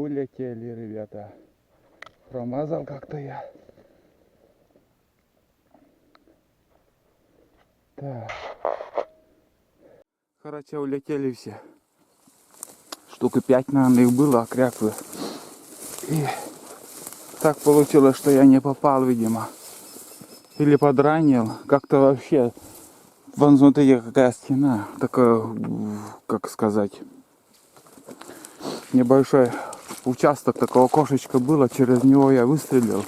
Улетели, ребята. Промазал как-то я. Так. Короче, улетели все. Штуки 5, наверное, их было, кряквы. И так получилось, что я не попал, видимо. Или подранил. Как-то вообще. Вон внутри какая стена. Такая, как сказать, небольшой участок, такого окошечка было. Через него я выстрелил.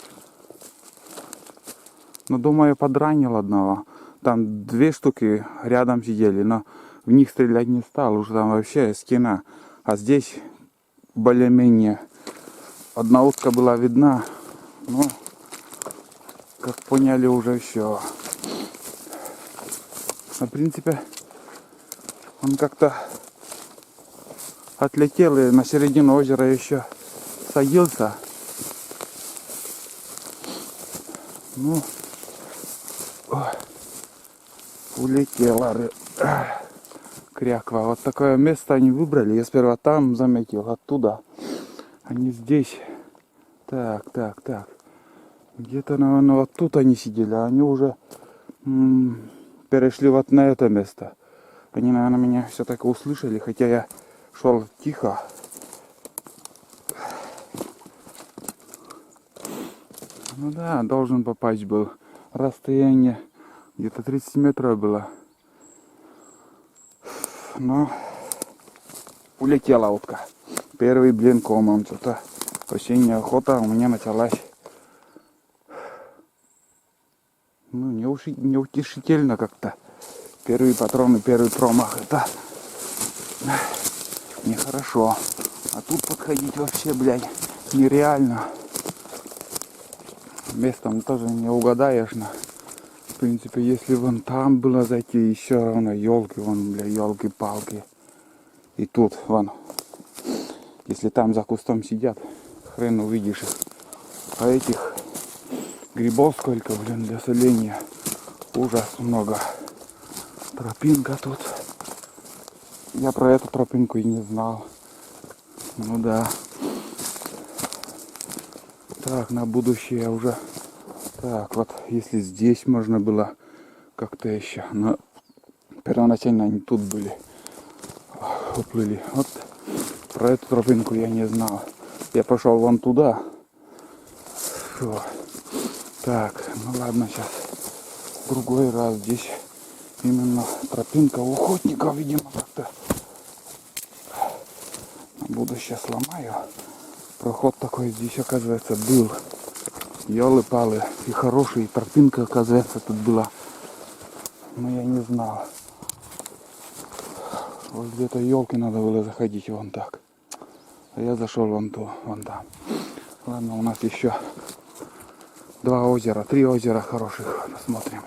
Но, думаю, подранил одного. Там 2 штуки рядом сидели, но в них стрелять не стал. Уже там вообще стена. А здесь более-менее одна утка была видна. Но, как поняли, уже все. В принципе, он как-то отлетел и на середину озера еще садился. Ну, улетела кряква. Вот такое место они выбрали. Я сперва там заметил, оттуда. Они здесь. Так. Где-то, наверное, вот тут они сидели, а они уже перешли вот на это место. Они, наверное, меня все-таки услышали, хотя я шел тихо. Ну да, должен попасть был. Расстояние где-то 30 метров было. Но улетела утка. Первый блин комом. Что-то осенняя охота у меня началась. Ну, неутешительно как-то. Первый патрон и первый промах. Это нехорошо. А тут подходить вообще, блядь, нереально. Местом тоже не угадаешь. В принципе, если вон там было зайти, еще равно елки, вон, бля, елки-палки. И тут, вон. Если там за кустом сидят, хрен увидишь их. А этих грибов сколько, блин, для соления. Ужас много. Тропинка тут. Я про эту тропинку и не знал. Ну да. Так, на будущее уже. Так, вот если здесь можно было как-то еще. Но первоначально они тут были. Уплыли. Вот про эту тропинку я не знал. Я пошел вон туда. Фу. Так, ну ладно, сейчас в другой раз здесь именно тропинка у охотников, видимо, как-то. На будущее сломаю. Проход такой здесь, оказывается, был. Ёлы-палы. И хороший, тропинка, оказывается, тут была. Но я не знал. Вот где-то елки надо было заходить вон так. А я зашел вон там. Ладно, у нас еще 2 озера, 3 озера хороших. Посмотрим.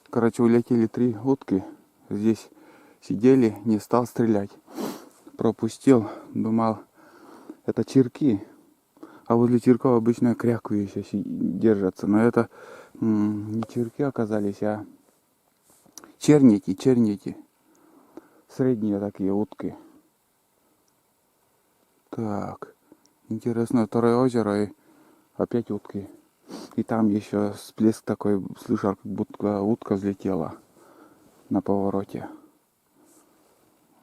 Короче, улетели 3 утки. Здесь сидели, не стал стрелять. Пропустил, думал, это чирки. А возле чирков обычно кряквы еще держатся. Но это не чирки оказались, а черники. Средние такие утки. Так, интересно, 2 озеро и опять утки. И там еще всплеск такой, слышал, как будто утка взлетела на повороте.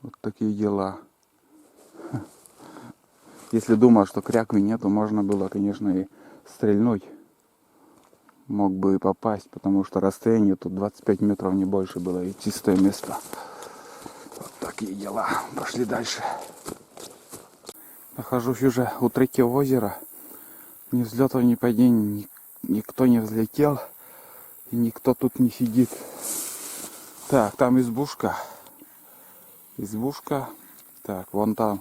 Вот такие дела. Если думал, что кряквы нету, можно было, конечно, и стрельнуть. мог бы и попасть, потому что расстояние тут 25 метров, не больше было, и чистое место. Вот такие дела. Пошли дальше. Нахожусь уже у третьего озера. Ни взлетов, ни падений, никто не взлетел, и никто тут не сидит. Так, там избушка. Избушка. Так, вон там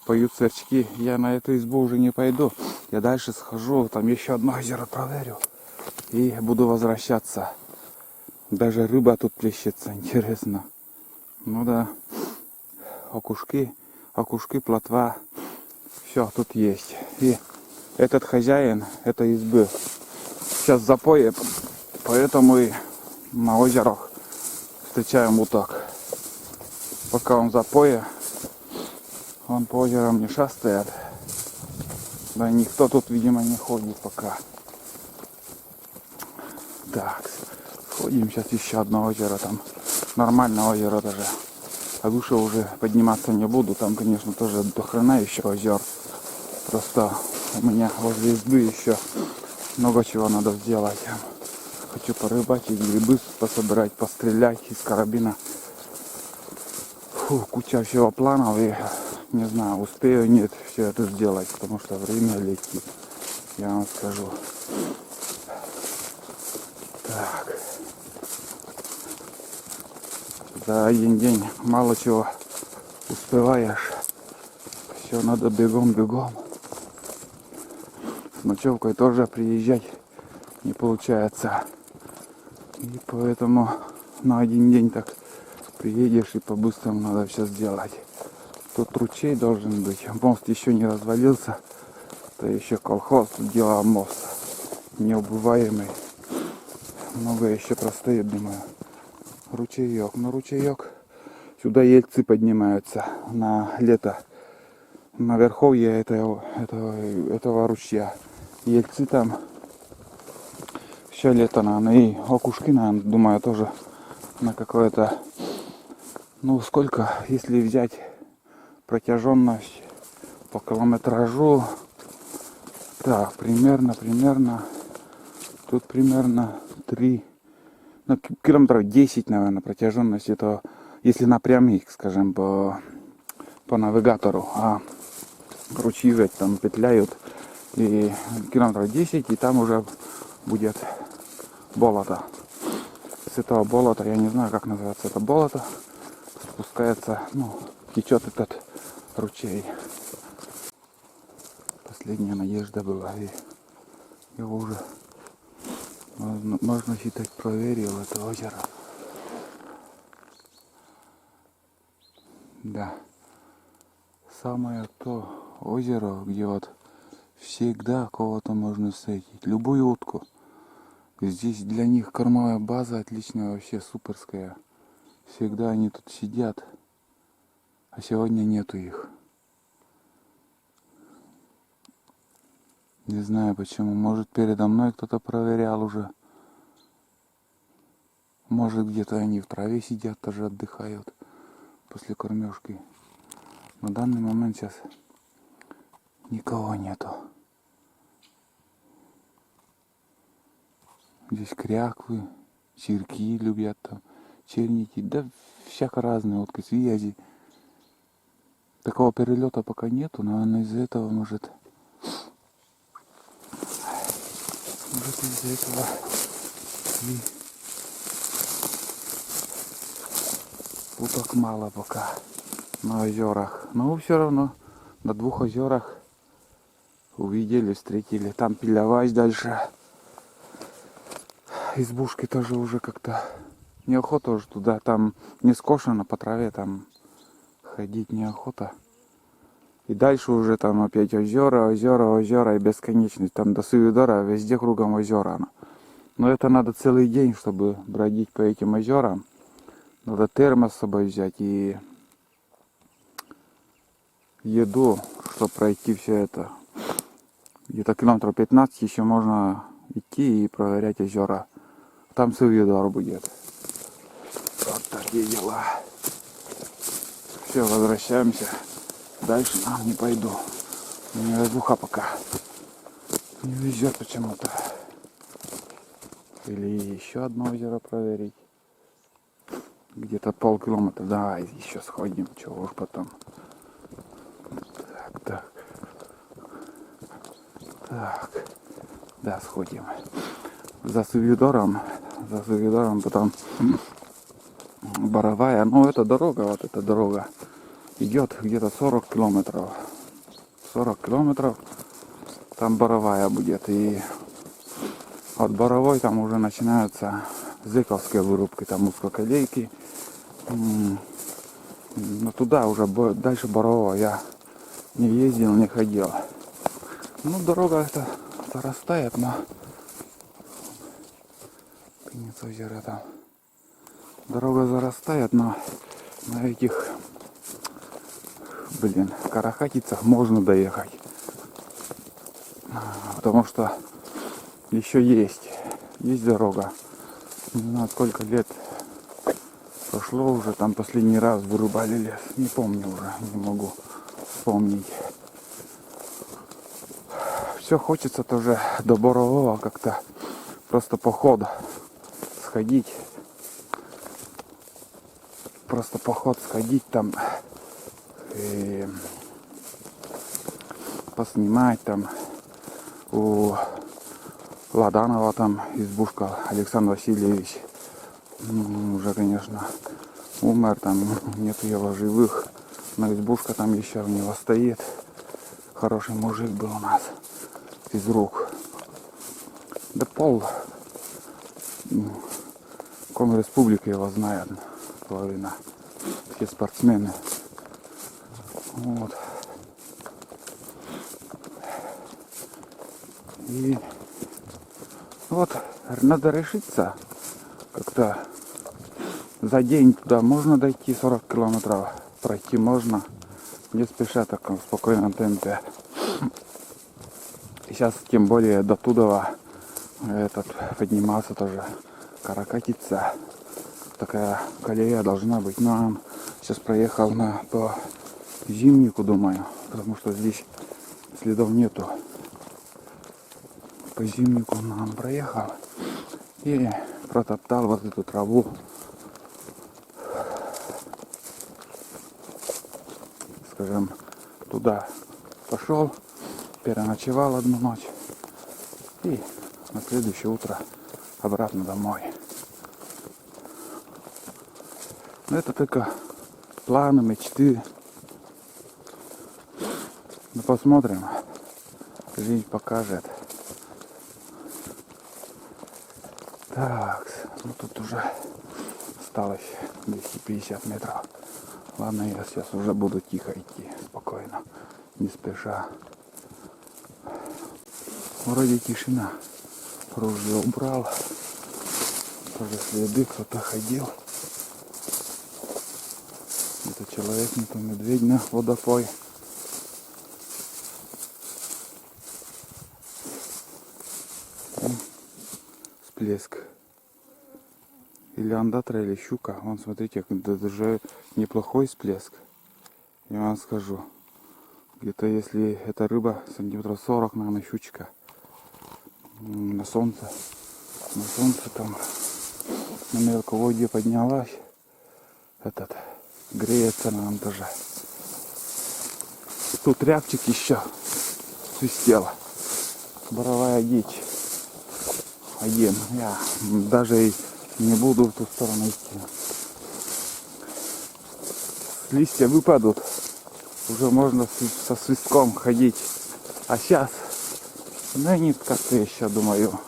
поют сверчки. Я на эту избу уже не пойду. Я дальше схожу, там еще одно озеро проверю. И буду возвращаться. Даже рыба тут плещется, интересно. Ну да. Окушки, плотва. Все тут есть. И этот хозяин этой избы сейчас в запое, поэтому и на озерах встречаем уток. Пока он в запое, он по озерам не шастает. Да никто тут, видимо, не ходит пока. Так, сходим сейчас еще одно озеро, там нормальное озеро даже. А выше уже подниматься не буду, там, конечно, тоже до хрена еще озер. Просто у меня возле избы еще много чего надо сделать. Хочу порыбачить, грибы пособирать, пострелять из карабина. Фу, куча всего планов, и не знаю, успею, нет, все это сделать, потому что время летит, я вам скажу. Так. За один день мало чего успеваешь. Все надо бегом. С ночевкой тоже приезжать не получается. И поэтому на один день так приедешь и по-быстрому надо все сделать. Тут ручей должен быть. Мост еще не развалился. Это еще колхоз. Тут делал мост неубываемый. Много еще простоит, думаю. Ручеек. На ручеек. Сюда ельцы поднимаются на лето. На верховье этого ручья. Ельцы там все лето, наверное. И окушки, наверное, думаю, тоже на какое-то... Ну, сколько, если взять протяженность по километражу, так, примерно, тут примерно 3, ну, километров 10, наверное, протяженность, это если напрямик, скажем, по навигатору, а ручьи ведь там петляют, и километров 10, и там уже будет болото. С этого болота, я не знаю, как называется это болото, спускается, ну, течет этот ручей. Последняя надежда была, и его уже, можно считать, проверил это озеро. Да, самое то озеро, где вот всегда кого-то можно встретить, любую утку. Здесь для них кормовая база отличная, вообще суперская. Всегда они тут сидят, а сегодня нету их. Не знаю почему. Может, передо мной кто-то проверял уже. Может, где-то они в траве сидят, тоже отдыхают после кормежки. На данный момент сейчас никого нету. Здесь кряквы, чирки любят там, черники, да всяко разные утки, связи. Такого перелета пока нету, наверное, из-за этого может из-за этого и уток мало пока на озерах. Но все равно на 2 озерах увидели, встретили. Там Пилявась дальше. Избушки тоже уже как-то неохота уже туда. Там не скошено по траве, там ходить неохота. И дальше уже там опять озера и бесконечность. Там до Сувидора везде кругом озера. Но это надо целый день, чтобы бродить по этим озерам. Надо термос с собой взять и еду, чтобы пройти все это. Где-то километров 15 еще можно идти и проверять озера. Там Сувидор будет. Вот такие дела. Все, возвращаемся. Дальше не пойду. Мне развуха пока не везет почему-то. Или еще одно озеро проверить. Где-то полкилометра. Давай еще сходим, чего уж потом. Так. Да, сходим. За Сувидором потом Боровая. Ну, эта дорога, вот эта дорога идет где-то 40 километров. 40 километров. Там Боровая будет. И от Боровой там уже начинаются зыковские вырубки. Там узкоколейки. Но туда уже дальше Борового я не ездил, не ходил. Ну, дорога эта зарастает, но конец озера там. Дорога зарастает, но на этих, карахатицах можно доехать. Потому что еще есть дорога. Не знаю, сколько лет прошло уже, там последний раз вырубали лес. Не помню уже, не могу вспомнить. Все хочется тоже до Борового как-то просто поход сходить. Просто поход сходить там и поснимать там у Ладанова там избушка Александр Васильевич. Уже, конечно, умер, там нет его живых, но избушка там еще у него стоит. Хороший мужик был у нас из рук. Да Республики его знает, половина. Все спортсмены. Вот. И вот надо решиться как-то за день туда можно дойти 40 километров, пройти можно, не спеша, так в спокойном темпе. И сейчас тем более до Тудова поднимался тоже Каракатица. Такая колея должна быть. Но он сейчас проехал по Зимнику, думаю, потому что здесь следов нету. По Зимнику он проехал и протоптал вот эту траву. Скажем, туда пошел, переночевал одну ночь и на следующее утро обратно домой. Но это только планы, мечты. Ну, посмотрим. Жизнь покажет. Так, ну тут уже осталось 250 метров. Ладно, я сейчас уже буду тихо идти, спокойно, не спеша. Вроде тишина. Ружье убрал. Тоже следы, кто-то ходил. Это человек, не то медведь на водопой. Всплеск. Или андатра, или щука. Вон, смотрите, это даже неплохой всплеск. Я вам скажу. Где-то, если это рыба, сантиметров 40, наверное, щучка. На солнце там на мелководье поднялась. Греется, наверное, даже. Тут рябчик еще свистел. Боровая дичь. Один. Я даже и не буду в ту сторону идти. Листья выпадут. Уже можно со свистком ходить. А сейчас, ну нет, как-то еще, думаю,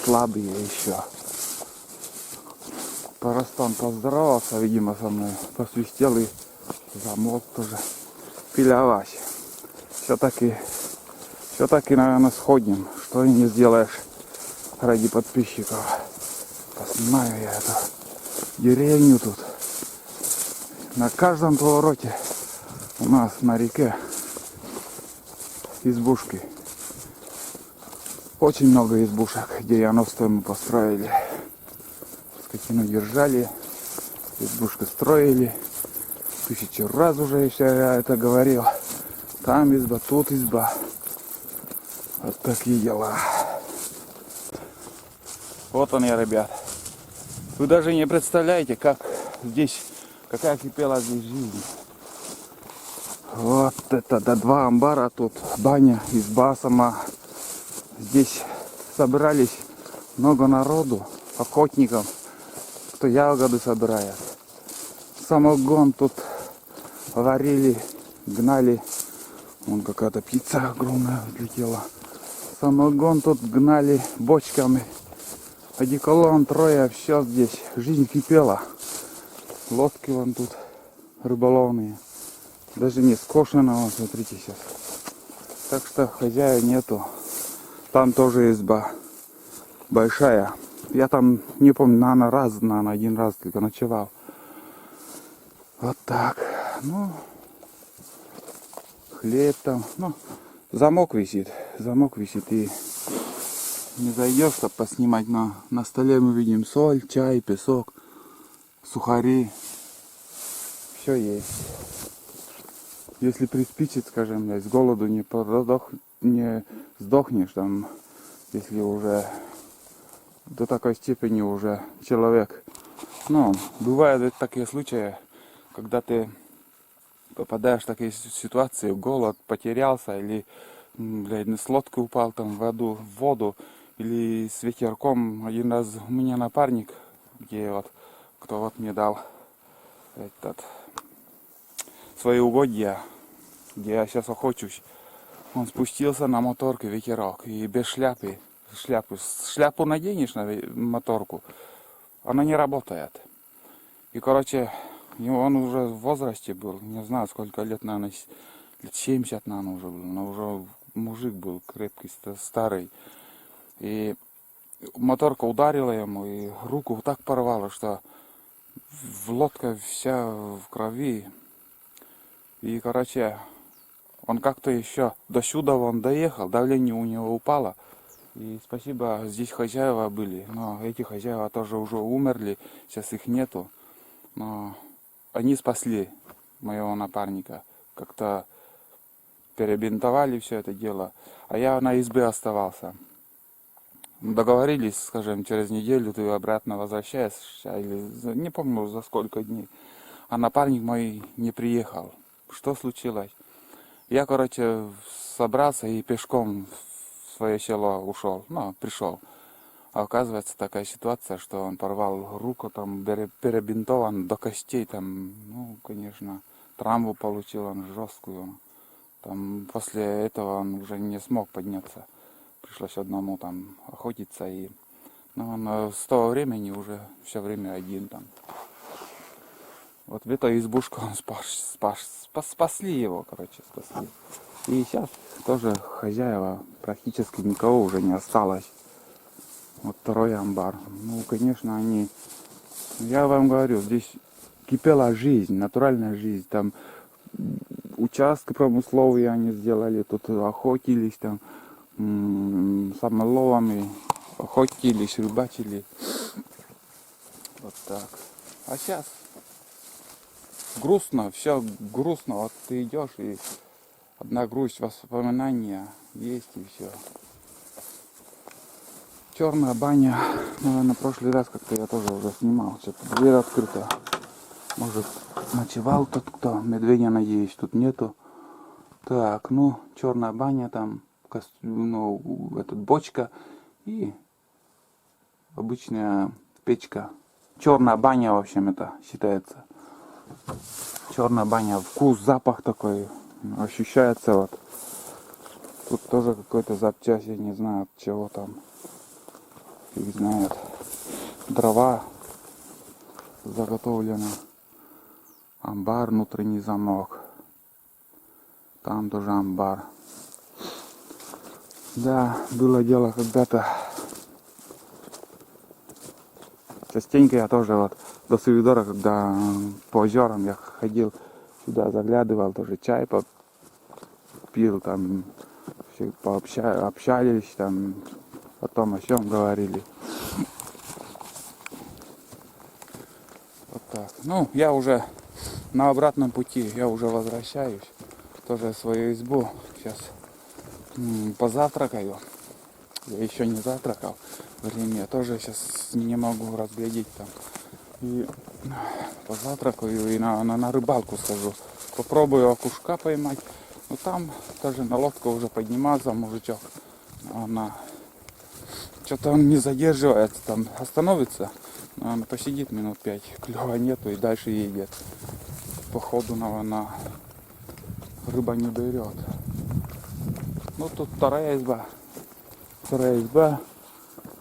слабые еще. Поростон поздоровался, видимо, со мной. Посвистел и замолк тоже. Пилявась. Все-таки, наверное, сходим. Что и не сделаешь ради подписчиков. Поснимаю я эту деревню тут. На каждом повороте у нас на реке избушки. Очень много избушек, где 90-е мы построили. Скотину держали, избушку строили. 1000 раз уже я это говорил. Там изба, тут изба. Вот такие дела. Вот он я, ребят. Вы даже не представляете, как здесь, какая кипела здесь жизнь. Вот это, да, 2 амбара тут, баня, изба сама. Здесь собрались много народу, охотников, кто ягоды собирает. Самогон тут варили, гнали. Вон какая-то птица огромная влетела. Самогон тут гнали бочками. Одеколон, трое, все здесь. Жизнь кипела. Лодки вон тут рыболовные. Даже не скошено, вот смотрите сейчас. Так что хозяина нету. Там тоже изба большая. Я там не помню, наверное, один раз только ночевал. Вот так. Ну, хлеб там. Ну, замок висит. Замок висит и не зайдешь, чтобы поснимать. Но на столе мы видим соль, чай, песок, сухари. Все есть. Если приспичит, скажем, с голоду не сдохнешь, там, если уже до такой степени уже человек. Но бывают такие случаи, когда ты попадаешь в такие ситуации, голод, потерялся, или, блядь, с лодки упал там в воду, или с ветерком. Один раз у меня напарник, где вот, кто вот мне дал свои угодья, где я сейчас охочусь, он спустился на моторке, ветерок, и без шляпы. Шляпу наденешь на моторку, она не работает. И, короче, он уже в возрасте был, не знаю сколько лет, наверное, лет 70, наверное, уже был, но уже мужик был крепкий, старый. И моторка ударила ему, и руку так порвала, что лодка вся в крови. И, короче, он как-то еще до сюда он доехал, давление у него упало. И спасибо, здесь хозяева были, но эти хозяева тоже уже умерли, сейчас их нету. Но они спасли моего напарника, как-то перебинтовали все это дело, а я на избе оставался. Договорились, скажем, через неделю ты обратно возвращаешься, или не помню за сколько дней. А напарник мой не приехал. Что случилось? Я, короче, собрался и пешком в свое село ушел, пришел. А оказывается такая ситуация, что он порвал руку, там перебинтован до костей, там, конечно, травму получил он жесткую. Там после этого он уже не смог подняться. Пришлось одному там охотиться, и он с того времени уже все время один там. Вот в эту избушку он спасли его, короче, спасли. И сейчас тоже хозяева, практически никого уже не осталось. Вот 2-й амбар. Конечно, я вам говорю, здесь кипела жизнь, натуральная жизнь. Там участки промысловые они сделали, тут охотились там самоловами, охотились, рыбачили. Вот так. А сейчас грустно, все грустно. Вот ты идешь, и одна грусть, воспоминания есть, и все. Черная баня. Наверное, прошлый раз как-то я тоже уже снимал. Что-то дверь открыта. Может, ночевал тот кто. Медведя, надеюсь, тут нету. Так, черная баня там. Бочка. И обычная печка. Черная баня, в общем, это считается. Черная баня. Вкус, запах такой ощущается. Вот. Тут тоже какой-то запчасть, я не знаю от чего там. Фиг знает. Дрова заготовлено. Амбар, внутренний замок. Там тоже амбар. Да, было дело когда-то. Частенько я тоже вот до Севидора, когда по озерам я ходил, сюда заглядывал, тоже чай пил, там все общались, там о том, о чем говорили. Вот так. Я уже на обратном пути, я уже возвращаюсь. Тоже в свою избу. Сейчас позавтракаю. Я еще не завтракал. время. Я тоже сейчас не могу разглядеть там. И позавтракаю и на рыбалку схожу. Попробую окушка поймать. Но там тоже на лодку уже подниматься мужичок. Она что-то он не задерживается, там остановится. Он посидит минут 5, клёва нету и дальше едет. Походу на рыба не берет. Ну тут вторая изба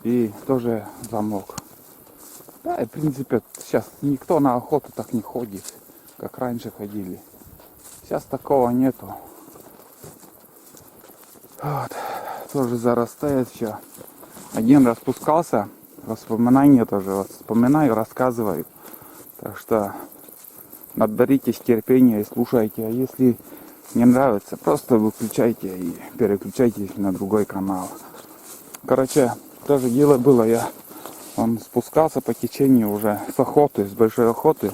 и тоже замок. Да, и в принципе сейчас никто на охоту так не ходит, как раньше ходили. Сейчас такого нету. Вот. Тоже зарастает все. Один раз спускался, воспоминания тоже вот вспоминаю, рассказываю. Так что наберитесь терпения и слушайте. А если не нравится, просто выключайте и переключайтесь на другой канал. Короче, тоже дело было, он спускался по течению уже с охоты, с большой охоты.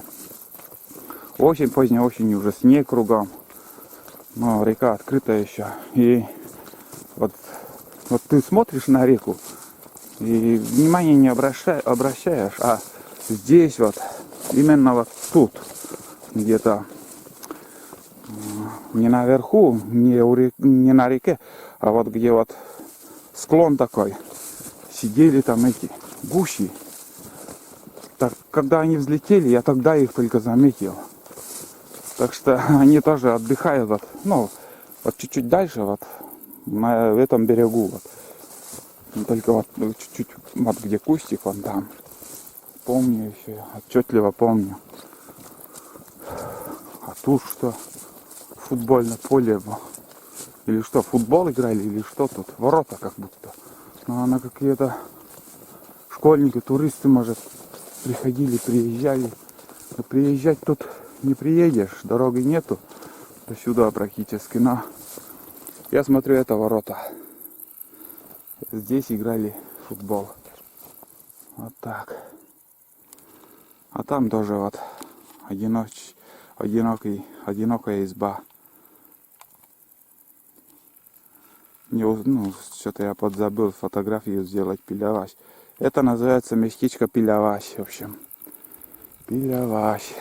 Очень поздней осенью, уже снег кругом. Но река открытая еще. И вот ты смотришь на реку и внимания не обращаешь, а здесь вот, именно вот тут, где-то не наверху, не на реке, а вот где вот склон такой, сидели там эти гуси. Так, когда они взлетели, я тогда их только заметил. Так что они тоже отдыхают, вот, ну, вот чуть-чуть дальше, вот, на этом берегу, вот. Только вот чуть-чуть, вот где кустик, вон там. Помню еще, отчетливо помню. А тут что? Футбольное поле было. Или что, футбол играли, или что тут? Ворота как будто. Ну, на какие-то школьники, туристы, может, приезжали. Но приезжать тут не приедешь, дороги нету до сюда практически. Но я смотрю, это ворота. Здесь играли в футбол. Вот так. А там тоже вот одинокая изба. Ну, что-то я подзабыл фотографию сделать, Пиляваш. Это называется местечко Пиляваш, в общем. Пиляваш.